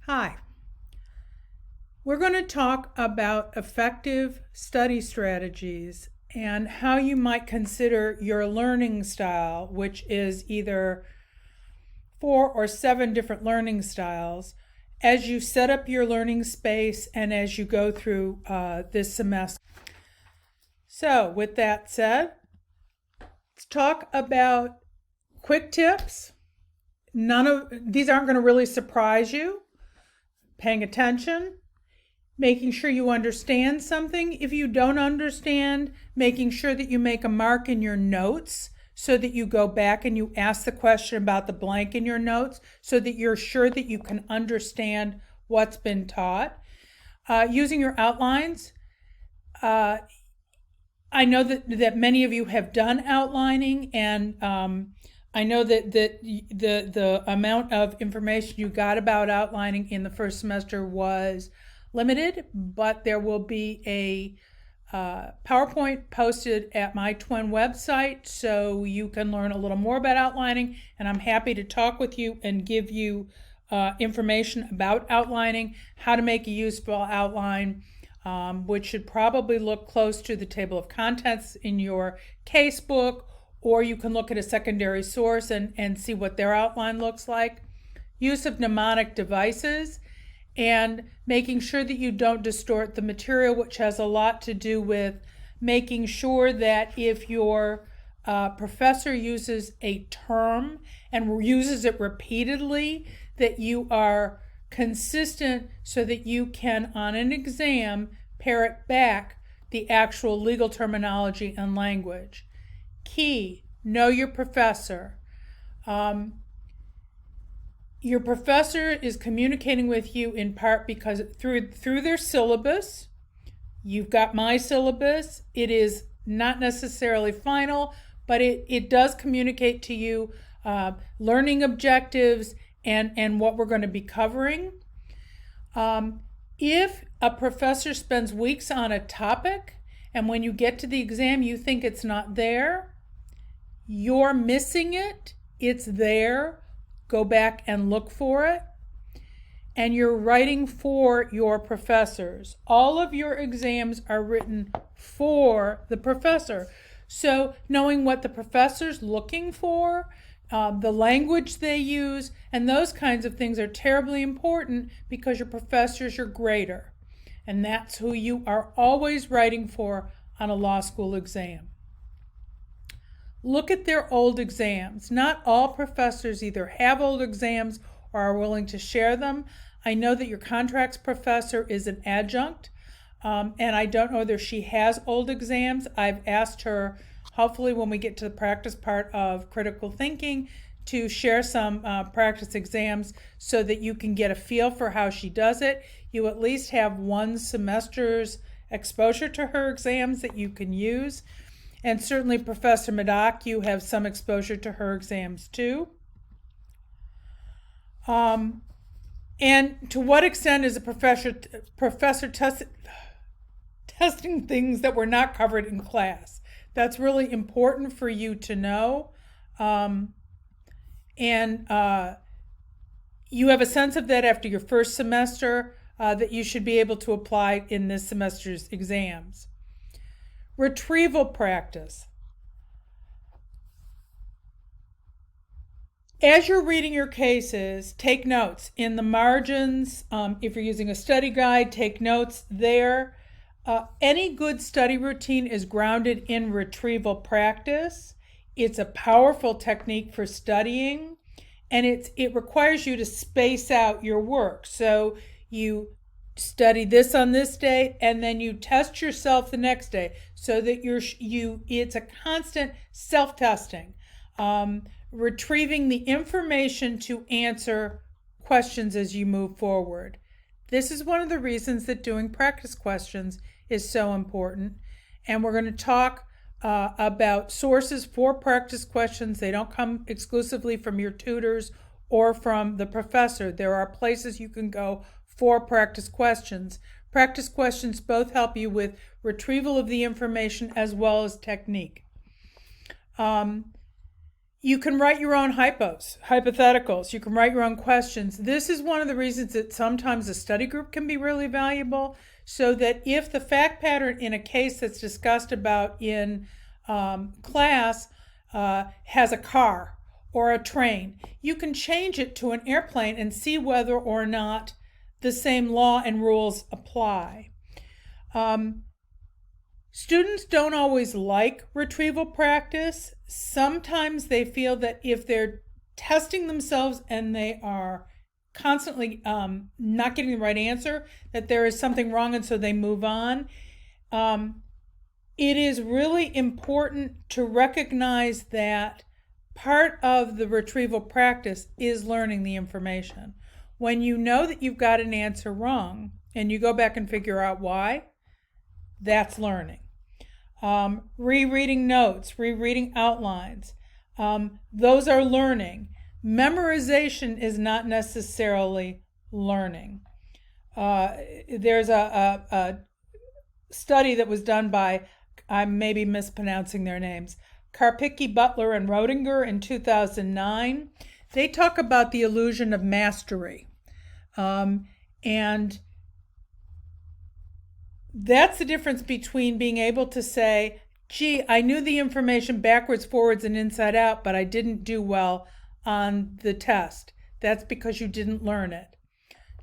Hi. We're going to talk about effective study strategies and how you might consider your learning style, which is either 4 or 7 different learning styles, as you set up your learning space and as you go through this semester. So, with that said, let's talk about quick tips. None of these aren't going to really surprise you. Paying attention, making sure you understand something. If you don't understand, making sure that you make a mark in your notes so that you go back and you ask the question about the blank in your notes so that you're sure that you can understand what's been taught. Using your outlines. I know that many of you have done outlining, and I know that the amount of information you got about outlining in the first semester was limited, but there will be a PowerPoint posted at my twin website so you can learn a little more about outlining, and I'm happy to talk with you and give you information about outlining, how to make a useful outline, which should probably look close to the table of contents in your casebook, or you can look at a secondary source and see what their outline looks like. Use of mnemonic devices, and making sure that you don't distort the material, which has a lot to do with making sure that if your professor uses a term and uses it repeatedly, that you are consistent so that you can, on an exam, parrot back the actual legal terminology and language. Key, know your professor. Your professor is communicating with you in part because through their syllabus. You've got my syllabus. It is not necessarily final, but it does communicate to you learning objectives and what we're going to be covering. If a professor spends weeks on a topic and when you get to the exam you think it's not there, you're missing it. It's there. Go back and look for it. And you're writing for your professors. All of your exams are written for the professor. So knowing what the professor's looking for, the language they use, and those kinds of things are terribly important because your professor's your grader. And that's who you are always writing for on a law school exam. Look at their old exams. Not all professors either have old exams or are willing to share them. I know that your contracts professor is an adjunct, and I don't know whether she has old exams. I've asked her, hopefully when we get to the practice part of critical thinking, to share some practice exams so that you can get a feel for how she does it. You at least have one semester's exposure to her exams that you can use. And certainly Professor Madoc, you have some exposure to her exams too. And to what extent is a professor testing things that were not covered in class? That's really important for you to know. And you have a sense of that after your first semester that you should be able to apply in this semester's exams. Retrieval practice. As you're reading your cases, take notes in the margins. If you're using a study guide, take notes there. Any good study routine is grounded in retrieval practice. It's a powerful technique for studying, and it requires you to space out your work. So you study this on this day and then you test yourself the next day so that it's a constant self-testing, retrieving the information to answer questions as you move forward. This is one of the reasons that doing practice questions is so important, and we're going to talk about sources for practice questions. They don't come exclusively from your tutors or from the professor. There are places you can go for practice questions. Practice questions both help you with retrieval of the information as well as technique. You can write your own hypotheticals. You can write your own questions. This is one of the reasons that sometimes a study group can be really valuable, so that if the fact pattern in a case that's discussed about in class has a car or a train, you can change it to an airplane and see whether or not the same law and rules apply. Students don't always like retrieval practice. Sometimes they feel that if they're testing themselves and they are constantly not getting the right answer, that there is something wrong, and so they move on. It is really important to recognize that part of the retrieval practice is learning the information. When you know that you've got an answer wrong and you go back and figure out why, that's learning. Rereading notes, rereading outlines, those are learning. Memorization is not necessarily learning. There's a study that was done by, I may be mispronouncing their names, Karpicki, Butler, and Rodinger in 2009. They talk about the illusion of mastery. And that's the difference between being able to say, gee, I knew the information backwards, forwards, and inside out, but I didn't do well on the test. That's because you didn't learn it.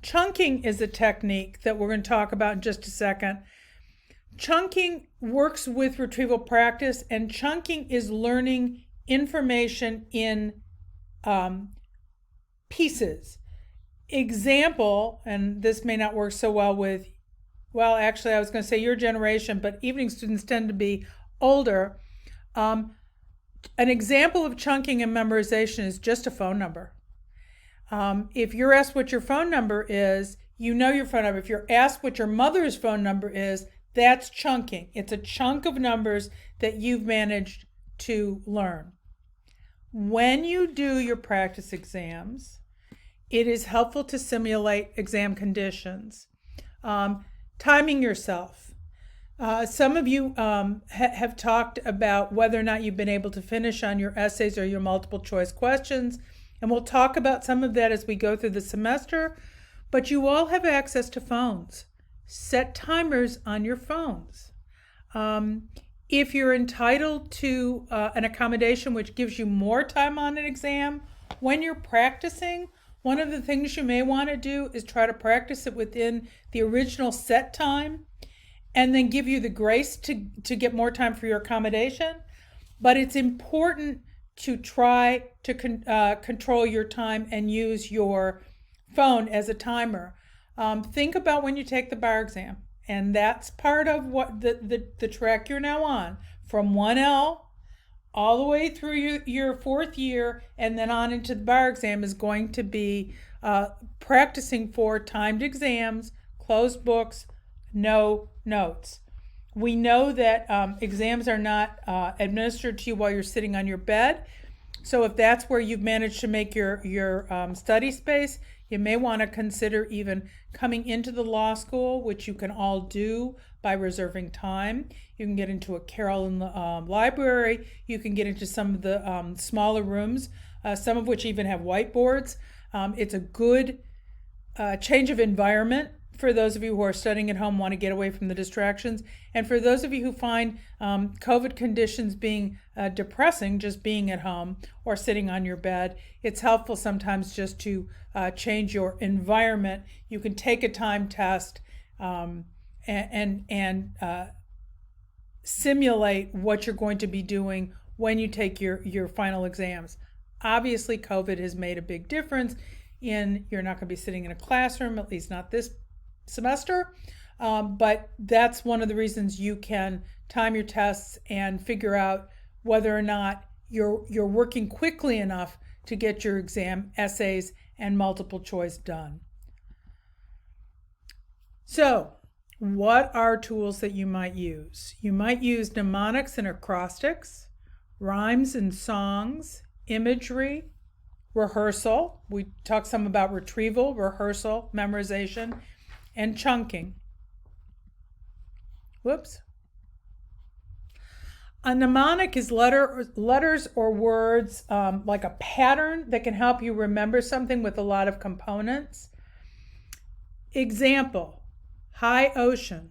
Chunking is a technique that we're going to talk about in just a second. Chunking works with retrieval practice, and chunking is learning information in pieces. Example, and this may not work so well with, well, actually, I was going to say your generation, but evening students tend to be older. An example of chunking and memorization is just a phone number. If you're asked what your phone number is, you know your phone number. If you're asked what your mother's phone number is, that's chunking. It's a chunk of numbers that you've managed to learn. When you do your practice exams, it is helpful to simulate exam conditions. Timing yourself. Some of you have talked about whether or not you've been able to finish on your essays or your multiple choice questions, and we'll talk about some of that as we go through the semester, but you all have access to phones. Set timers on your phones. If you're entitled to an accommodation which gives you more time on an exam, when you're practicing, one of the things you may want to do is try to practice it within the original set time and then give you the grace to get more time for your accommodation. But it's important to try to control your time and use your phone as a timer. Think about when you take the bar exam, and that's part of what the track you're now on, from 1L all the way through your fourth year and then on into the bar exam, is going to be practicing for timed exams, closed books, no notes. We know that exams are not administered to you while you're sitting on your bed. So if that's where you've managed to make your study space, you may want to consider even coming into the law school, which you can all do by reserving time. You can get into a Carroll in the library. You can get into some of the smaller rooms, some of which even have whiteboards. It's a good change of environment for those of you who are studying at home, want to get away from the distractions. And for those of you who find COVID conditions being depressing, just being at home or sitting on your bed, it's helpful sometimes just to change your environment. You can take a time test and simulate what you're going to be doing when you take your final exams. Obviously, COVID has made a big difference in you're not going to be sitting in a classroom, at least not this semester, but that's one of the reasons you can time your tests and figure out whether or not you're working quickly enough to get your exam essays and multiple choice done. So, what are tools that you might use? You might use mnemonics and acrostics, rhymes and songs, imagery, rehearsal. We talked some about retrieval, rehearsal, memorization, and chunking. Whoops. A mnemonic is letters or words, like a pattern that can help you remember something with a lot of components. Example, high ocean.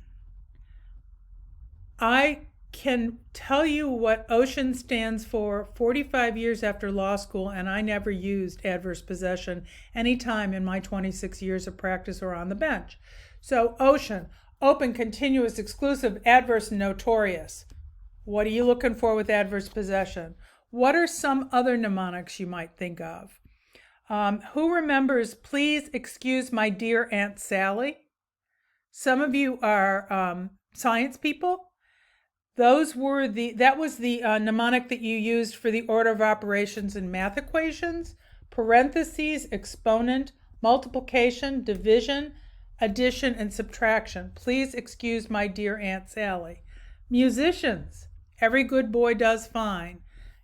I can tell you what ocean stands for 45 years after law school, and I never used adverse possession any time in my 26 years of practice or on the bench. So ocean, open, continuous, exclusive, adverse, notorious. What are you looking for with adverse possession? What are some other mnemonics you might think of? Who remembers, please excuse my dear Aunt Sally? Some of you are science people. That was the mnemonic that you used for the order of operations in math equations: parentheses, exponent, multiplication, division, addition, and subtraction. Please excuse my dear Aunt Sally. Musicians, every good boy does fine.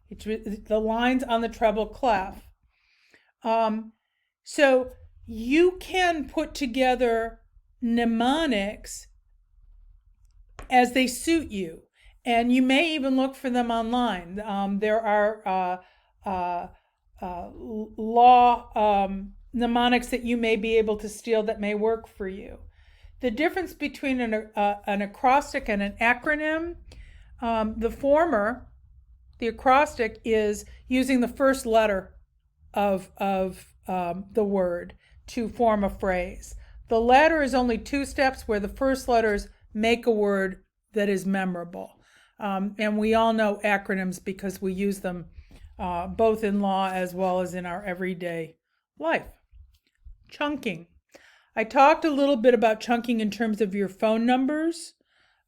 It's the lines on the treble clef. So you can put together mnemonics as they suit you, and you may even look for them online. There are law mnemonics that you may be able to steal that may work for you. The difference between an acrostic and an acronym: the former, the acrostic, is using the first letter of the word to form a phrase. The latter is only two steps, where the first letters make a word that is memorable. And we all know acronyms because we use them both in law as well as in our everyday life. Chunking. I talked a little bit about chunking in terms of your phone numbers.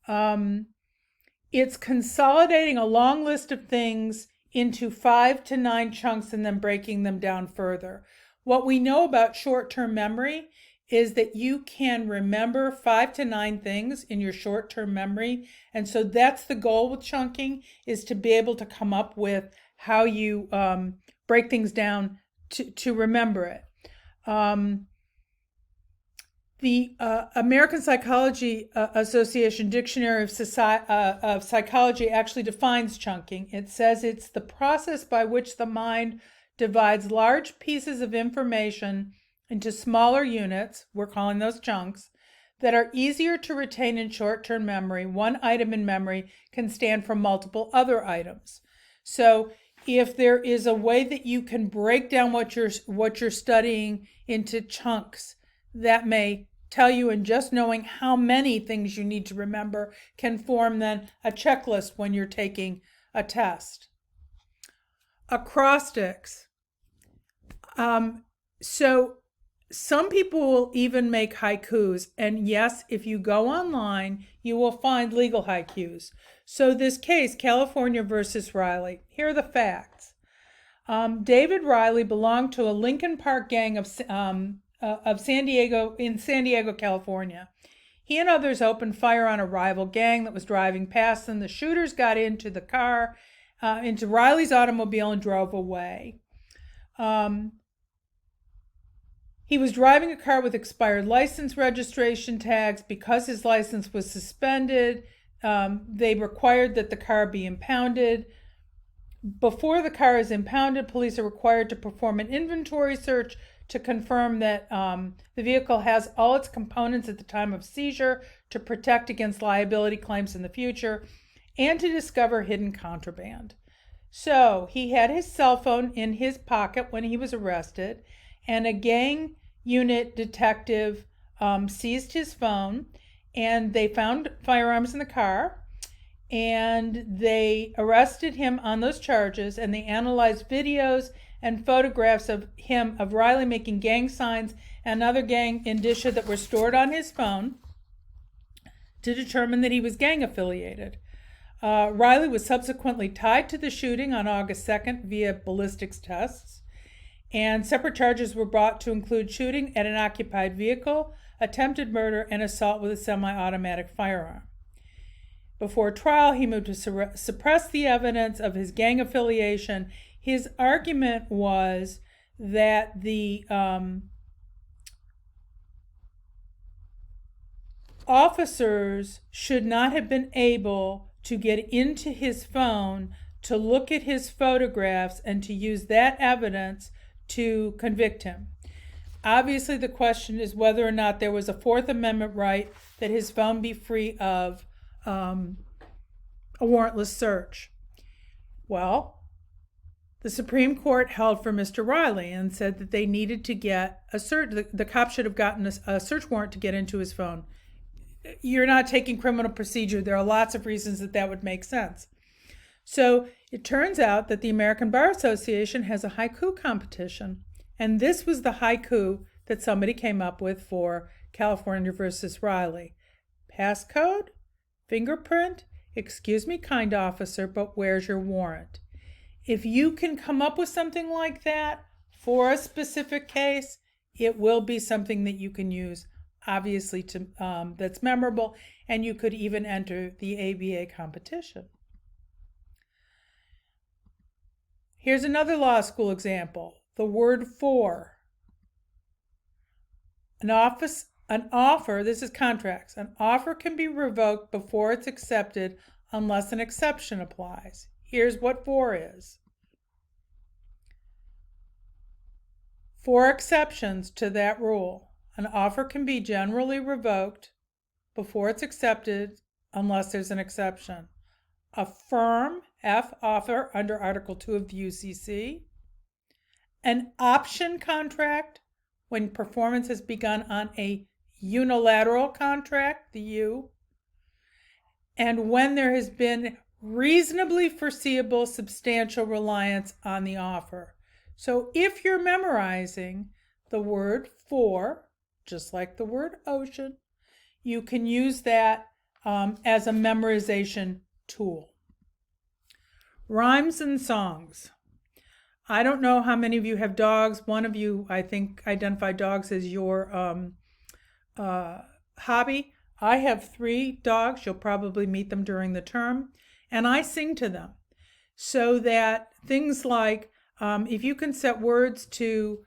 It's consolidating a long list of things into 5 to 9 chunks and then breaking them down further. What we know about short-term memory is that you can remember 5 to 9 things in your short-term memory. And so that's the goal with chunking, is to be able to come up with how you break things down to remember it. The American Psychology Association Dictionary of Psychology actually defines chunking. It says it's the process by which the mind divides large pieces of information into smaller units, we're calling those chunks, that are easier to retain in short-term memory. One item in memory can stand for multiple other items. So if there is a way that you can break down what you're studying into chunks, that may tell you, in just knowing how many things you need to remember, can form then a checklist when you're taking a test. Acrostics. So some people will even make haikus, and yes, if you go online, you will find legal haikus. So this case, California versus Riley, here are the facts. David Riley belonged to a Lincoln Park gang of San Diego, California. He and others opened fire on a rival gang that was driving past them. The shooters got into the car, into Riley's automobile, and drove away. He was driving a car with expired license registration tags. Because his license was suspended, they required that the car be impounded. Before the car is impounded, police are required to perform an inventory search to confirm that the vehicle has all its components at the time of seizure, to protect against liability claims in the future, and to discover hidden contraband. So he had his cell phone in his pocket when he was arrested, and a gang unit detective seized his phone, and they found firearms in the car, and they arrested him on those charges, and they analyzed videos and photographs of Riley making gang signs and other gang indicia that were stored on his phone to determine that he was gang affiliated. Riley was subsequently tied to the shooting on August 2nd via ballistics tests, and separate charges were brought to include shooting at an occupied vehicle, attempted murder, and assault with a semi-automatic firearm. Before trial, he moved to suppress the evidence of his gang affiliation. His argument was that the officers should not have been able to get into his phone, to look at his photographs, and to use that evidence to convict him. Obviously, the question is whether or not there was a Fourth Amendment right that his phone be free of a warrantless search. Well, the Supreme Court held for Mr. Riley and said that they needed to get a search. The cop should have gotten a search warrant to get into his phone. You're not taking criminal procedure. There are lots of reasons that would make sense. So it turns out that the American Bar Association has a haiku competition. And this was the haiku that somebody came up with for California versus Riley. Passcode, fingerprint, excuse me, kind officer, but where's your warrant? If you can come up with something like that for a specific case, it will be something that you can use, obviously, that's memorable, and you could even enter the ABA competition. Here's another law school example. The word for. An offer, this is contracts. An offer can be revoked before it's accepted unless an exception applies. Here's what for is. 4 exceptions to that rule. An offer can be generally revoked before it's accepted unless there's an exception. Affirm, F, offer under Article 2 of the UCC. An option contract, when performance has begun on a unilateral contract, the U. And when there has been reasonably foreseeable substantial reliance on the offer. So if you're memorizing the word for, just like the word ocean, you can use that as a memorization tool. Rhymes and songs. I don't know how many of you have dogs. One of you, I think, identified dogs as your hobby. I have 3 dogs. You'll probably meet them during the term. And I sing to them so that things like, if you can set words to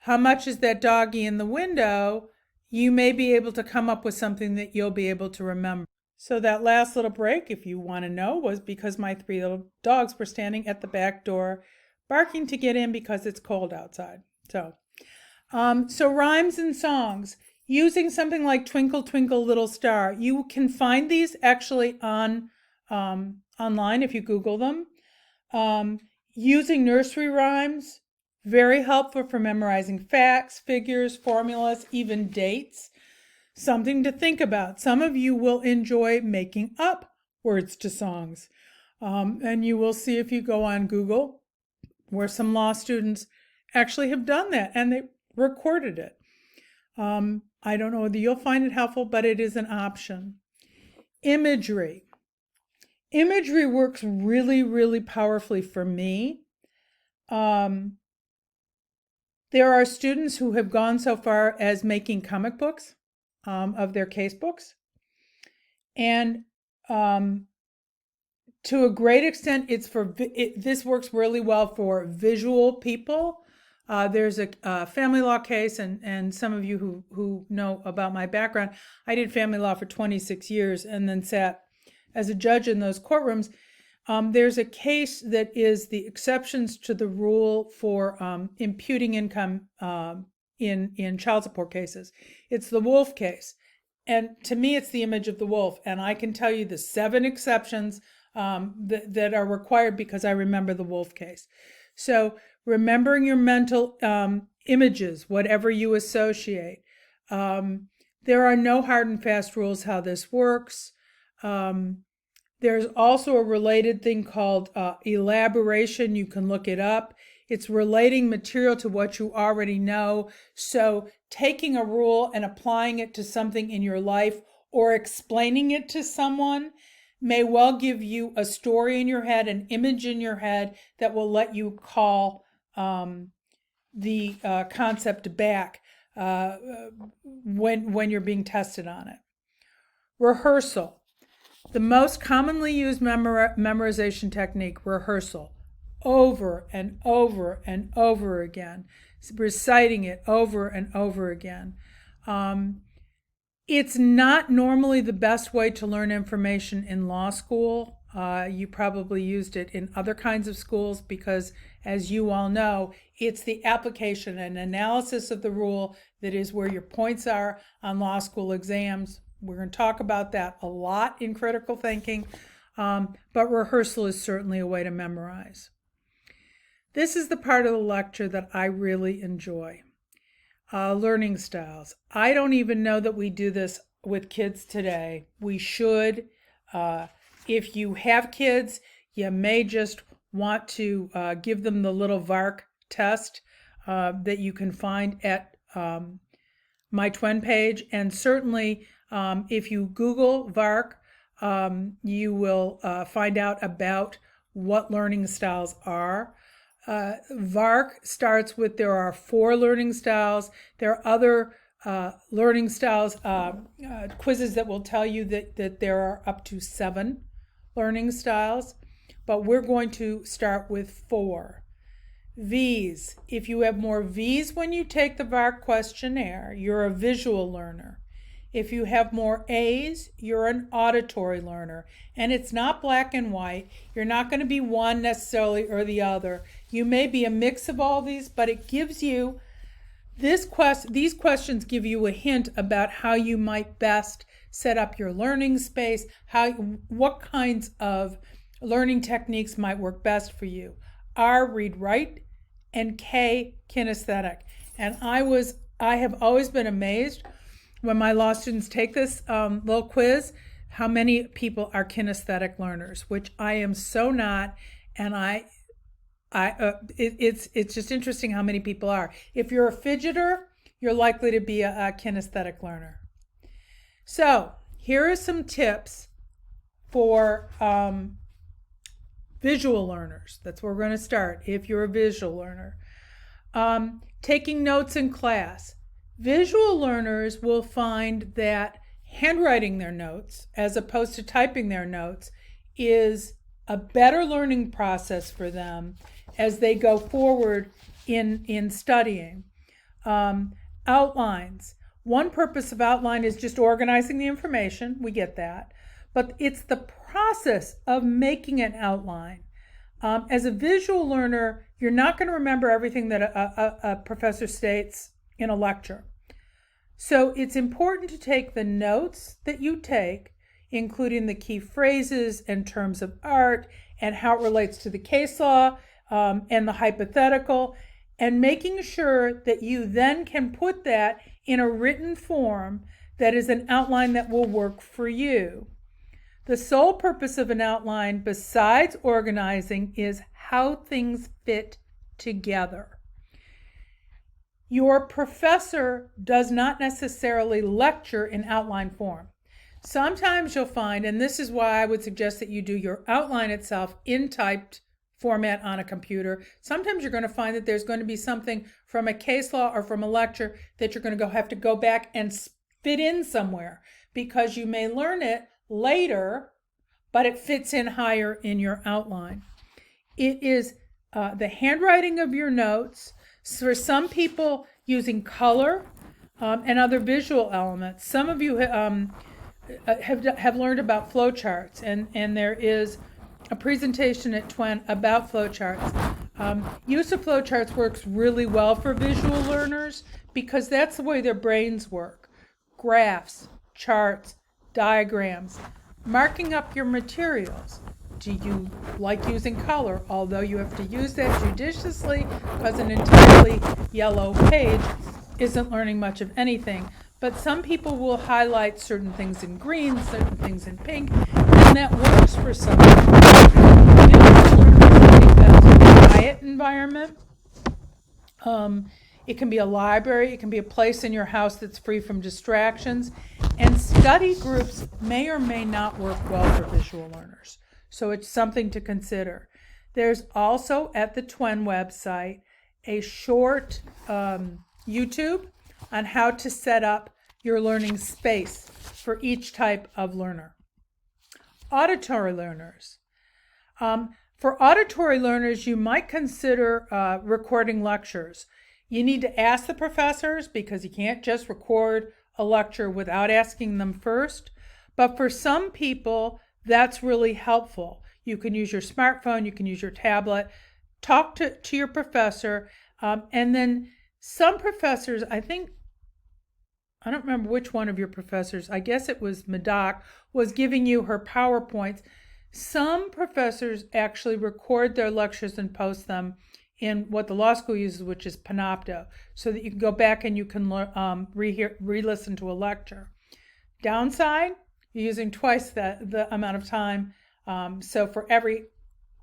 how much is that doggy in the window, you may be able to come up with something that you'll be able to remember. So that last little break, if you want to know, was because my 3 little dogs were standing at the back door barking to get in because it's cold outside. So rhymes and songs. Using something like Twinkle, Twinkle, Little Star. You can find these actually on online if you Google them. Using nursery rhymes, very helpful for memorizing facts, figures, formulas, even dates. Something to think about. Some of you will enjoy making up words to songs. And you will see if you go on Google where some law students actually have done that and they recorded it. I don't know whether you'll find it helpful, but it is an option. Imagery. Imagery works really, really powerfully for me. There are students who have gone so far as making comic books of their case books. And to a great extent, this works really well for visual people. There's a family law case, and some of you who know about my background, I did family law for 26 years and then sat as a judge in those courtrooms. There's a case that is the exceptions to the rule for imputing income in child support cases. It's the Wolf case. And to me, it's the image of the wolf. And I can tell you the 7 exceptions that are required because I remember the Wolf case. So remembering your mental images, whatever you associate. There are no hard and fast rules how this works. There's also a related thing called elaboration. You can look it up. It's relating material to what you already know. So taking a rule and applying it to something in your life or explaining it to someone may well give you a story in your head, an image in your head that will let you call the concept back when you're being tested on it. Rehearsal. The most commonly used memorization technique, rehearsal. Over and over and over again. Reciting it over and over again. It's not normally the best way to learn information in law school. You probably used it in other kinds of schools because, as you all know, it's the application and analysis of the rule that is where your points are on law school exams. We're going to talk about that a lot in critical thinking, but rehearsal is certainly a way to memorize. This is the part of the lecture that I really enjoy. Learning styles. I don't even know that we do this with kids today. We should. If you have kids, you may just want to give them the little VARK test that you can find at my Twen page. And certainly, if you Google VARK, you will find out about what learning styles are. VARK starts with there are 4 learning styles. There are other learning styles, quizzes that will tell you that there are up to 7 learning styles, but we're going to start with 4. V's. If you have more V's when you take the VARK questionnaire, you're a visual learner. If you have more A's, you're an auditory learner. And it's not black and white. You're not going to be one necessarily or the other. You may be a mix of all these, but it gives you these questions give you a hint about how you might best set up your learning space, what kinds of learning techniques might work best for you. R, read, write, and K, kinesthetic. And I have always been amazed when my law students take this little quiz, how many people are kinesthetic learners, which I am so not, and it's just interesting how many people are. If you're a fidgeter, you're likely to be a kinesthetic learner. So here are some tips for visual learners. That's where we're going to start. If you're a visual learner, taking notes in class. Visual learners will find that handwriting their notes as opposed to typing their notes is a better learning process for them as they go forward in studying. Outlines. One purpose of outline is just organizing the information. We get that. But it's the process of making an outline. As a visual learner, you're not going to remember everything that a professor states in a lecture. So it's important to take the notes that you take, including the key phrases and terms of art and how it relates to the case law and the hypothetical, and making sure that you then can put that in a written form that is an outline that will work for you. The sole purpose of an outline, besides organizing, is how things fit together. Your professor does not necessarily lecture in outline form. Sometimes you'll find, and this is why I would suggest that you do your outline itself in typed format on a computer. Sometimes you're going to find that there's going to be something from a case law or from a lecture that you're going to have to go back and fit in somewhere because you may learn it later, but it fits in higher in your outline. It is the handwriting of your notes. So for some people, using color and other visual elements. Some of you have learned about flowcharts, and there is a presentation at Twen about flowcharts. Use of flowcharts works really well for visual learners because that's the way their brains work. Graphs, charts, diagrams, marking up your materials. Do you like using color? Although you have to use that judiciously because an entirely yellow page isn't learning much of anything. But some people will highlight certain things in green, certain things in pink, and that works for some. A quiet environment. It can be a library, it can be a place in your house that's free from distractions, and study groups may or may not work well for visual learners. So it's something to consider. There's also at the Twen website a short YouTube on how to set up your learning space for each type of learner. Auditory learners. For auditory learners, you might consider recording lectures. You need to ask the professors because you can't just record a lecture without asking them first. But for some people, that's really helpful. You can use your smartphone. You can use your tablet. Talk to your professor. And then some professors, I don't remember which one of your professors, I guess it was Madoc, was giving you her PowerPoints. Some professors actually record their lectures and post them in what the law school uses, which is Panopto, so that you can go back and you can re-listen to a lecture. Downside, you're using twice the amount of time. So for every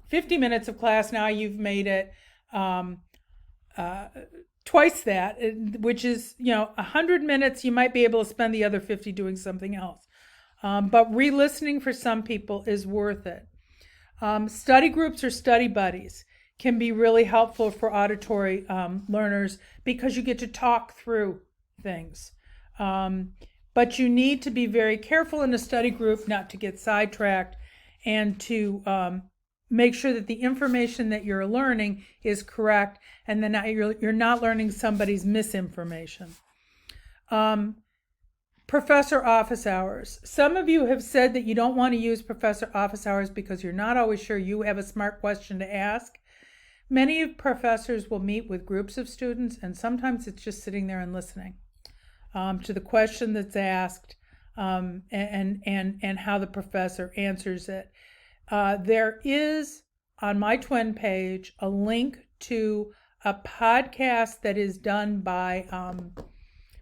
50 minutes of class, now you've made it twice that, which is, 100 minutes. You might be able to spend the other 50 doing something else. But re-listening for some people is worth it. Study groups or study buddies can be really helpful for auditory learners because you get to talk through things. But you need to be very careful in a study group not to get sidetracked and to make sure that the information that you're learning is correct and then you're not learning somebody's misinformation. Professor office hours. Some of you have said that you don't want to use professor office hours because you're not always sure you have a smart question to ask. Many professors will meet with groups of students, and sometimes it's just sitting there and listening to the question that's asked and how the professor answers it. There is on my Twin page a link to a podcast that is done by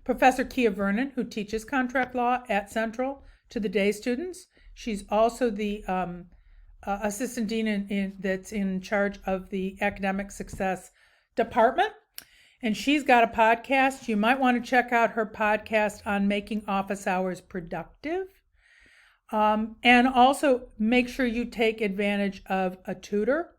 Professor Kia Vernon, who teaches contract law at Central to the day students. She's also the assistant dean that's in charge of the academic success department. And she's got a podcast. You might want to check out her podcast on making office hours productive. And also make sure you take advantage of a tutor.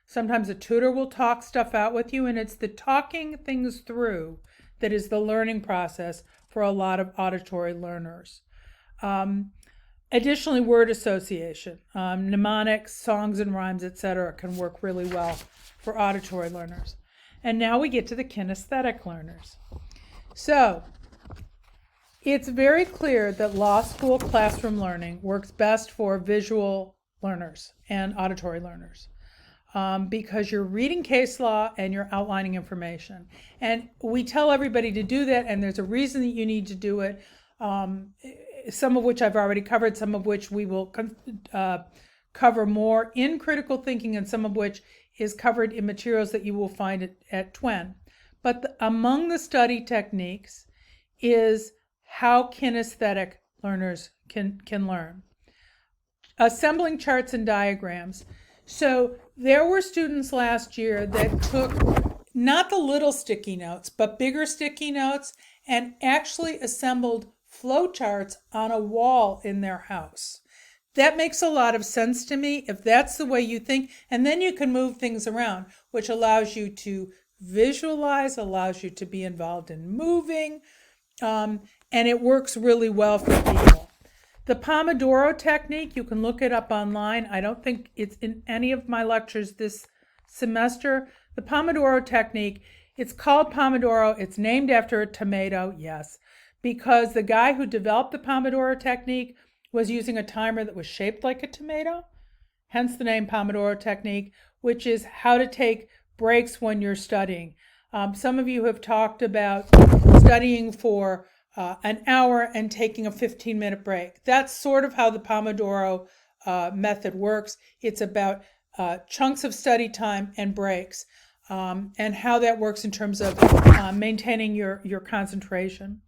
Sometimes a tutor will talk stuff out with you, and it's the talking things through that is the learning process for a lot of auditory learners. Additionally, word association, mnemonics, songs and rhymes, etc. can work really well for auditory learners. And now we get to the kinesthetic learners. So it's very clear that law school classroom learning works best for visual learners and auditory learners. Because you're reading case law and you're outlining information. And we tell everybody to do that, and there's a reason that you need to do it, some of which I've already covered, some of which we will cover more in critical thinking, and some of which is covered in materials that you will find at Twin. But among the study techniques is how kinesthetic learners can learn. Assembling charts and diagrams. So there were students last year that took not the little sticky notes, but bigger sticky notes and actually assembled flowcharts on a wall in their house. That makes a lot of sense to me if that's the way you think. And then you can move things around, which allows you to visualize, allows you to be involved in moving, and it works really well for people. The Pomodoro technique, you can look it up online. I don't think it's in any of my lectures this semester. The Pomodoro technique, it's called Pomodoro. It's named after a tomato, yes, because the guy who developed the Pomodoro technique was using a timer that was shaped like a tomato, hence the name Pomodoro technique, which is how to take breaks when you're studying. Some of you have talked about studying for an hour and taking a 15-minute break. That's sort of how the Pomodoro method works. It's about chunks of study time and breaks, and how that works in terms of maintaining your concentration.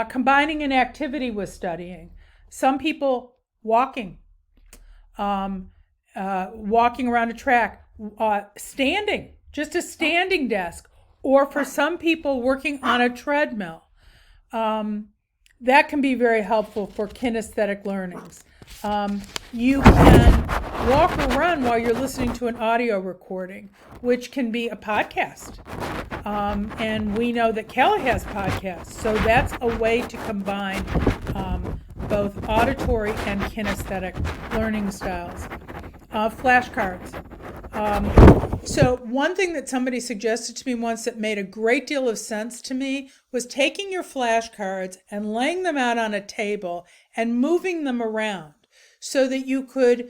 Combining an activity with studying. Some people walking around a track, standing, just a standing desk, or for some people working on a treadmill. That can be very helpful for kinesthetic learnings. You can walk or run while you're listening to an audio recording, which can be a podcast. And we know that Kelly has podcasts, so that's a way to combine both auditory and kinesthetic learning styles. Flashcards. So one thing that somebody suggested to me once that made a great deal of sense to me was taking your flashcards and laying them out on a table and moving them around so that you could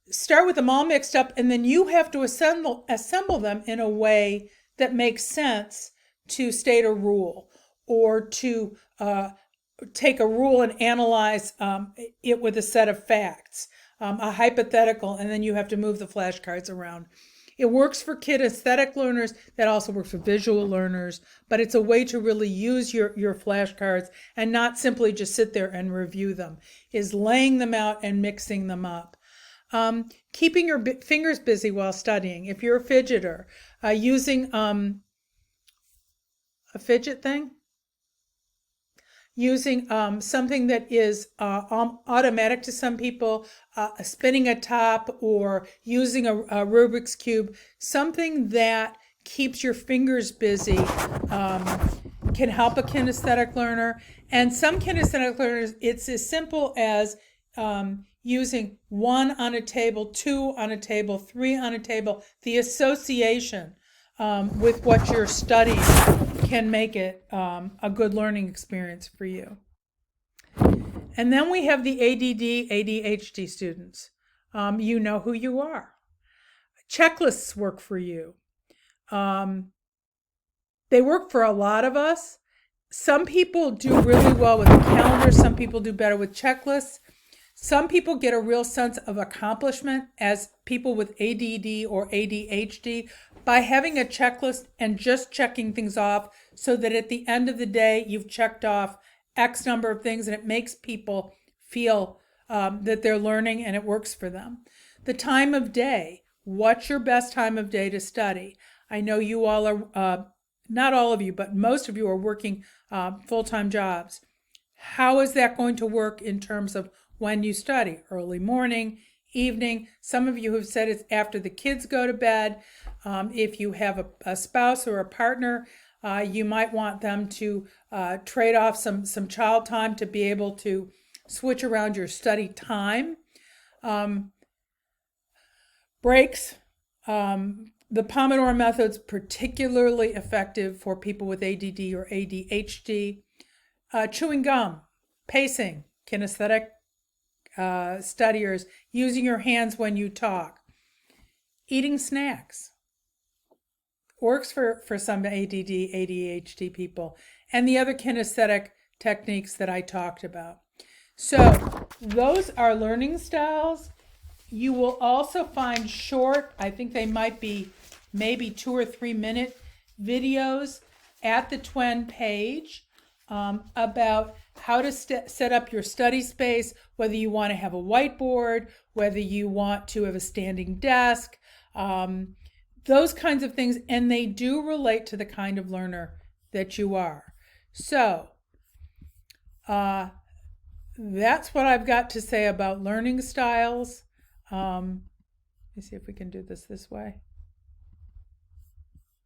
start with them all mixed up, and then you have to assemble them in a way that makes sense to state a rule or to take a rule and analyze it with a set of facts, a hypothetical, and then you have to move the flashcards around. It works for kinesthetic learners. That also works for visual learners, but it's a way to really use your flashcards and not simply just sit there and review them, is laying them out and mixing them up. Keeping your fingers busy while studying. If you're a fidgeter, using a fidget thing, using something that is automatic to some people, spinning a top, or using a Rubik's Cube, something that keeps your fingers busy can help a kinesthetic learner. And some kinesthetic learners, it's as simple as using 1 on a table, 2 on a table, 3 on a table. The association with what you're studying can make it a good learning experience for you. And then we have the ADD, ADHD students. You know who you are. Checklists work for you. They work for a lot of us. Some people do really well with a calendar. Some people do better with checklists. Some people get a real sense of accomplishment as people with ADD or ADHD by having a checklist and just checking things off, so that at the end of the day, you've checked off X number of things, and it makes people feel that they're learning and it works for them. The time of day. What's your best time of day to study? I know you all are, not all of you, but most of you are working full-time jobs. How is that going to work in terms of when you study? Early morning, evening. Some of you have said it's after the kids go to bed. If you have a spouse or a partner, you might want them to trade off some child time to be able to switch around your study time. Breaks. The Pomodoro method's particularly effective for people with ADD or ADHD. Chewing gum, pacing, kinesthetic studiers, using your hands when you talk. Eating snacks works for some ADD, ADHD people, and the other kinesthetic techniques that I talked about. So those are learning styles. You will also find short, I think they might be maybe 2 or 3 minute videos at the TWEN page about how to set up your study space, whether you want to have a whiteboard, whether you want to have a standing desk, those kinds of things, and they do relate to the kind of learner that you are. So that's what I've got to say about learning styles. Let me see if we can do this way.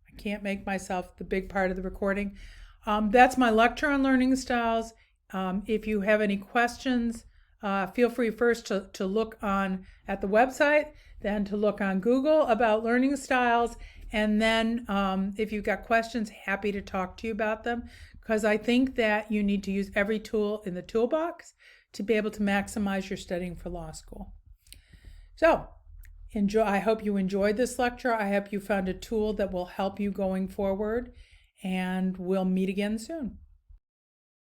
I can't make myself the big part of the recording. That's my lecture on learning styles. If you have any questions, feel free first to look at the website, then to look on Google about learning styles, and then if you've got questions, happy to talk to you about them, because I think that you need to use every tool in the toolbox to be able to maximize your studying for law school. So I hope you enjoyed this lecture. I hope you found a tool that will help you going forward, and we'll meet again soon.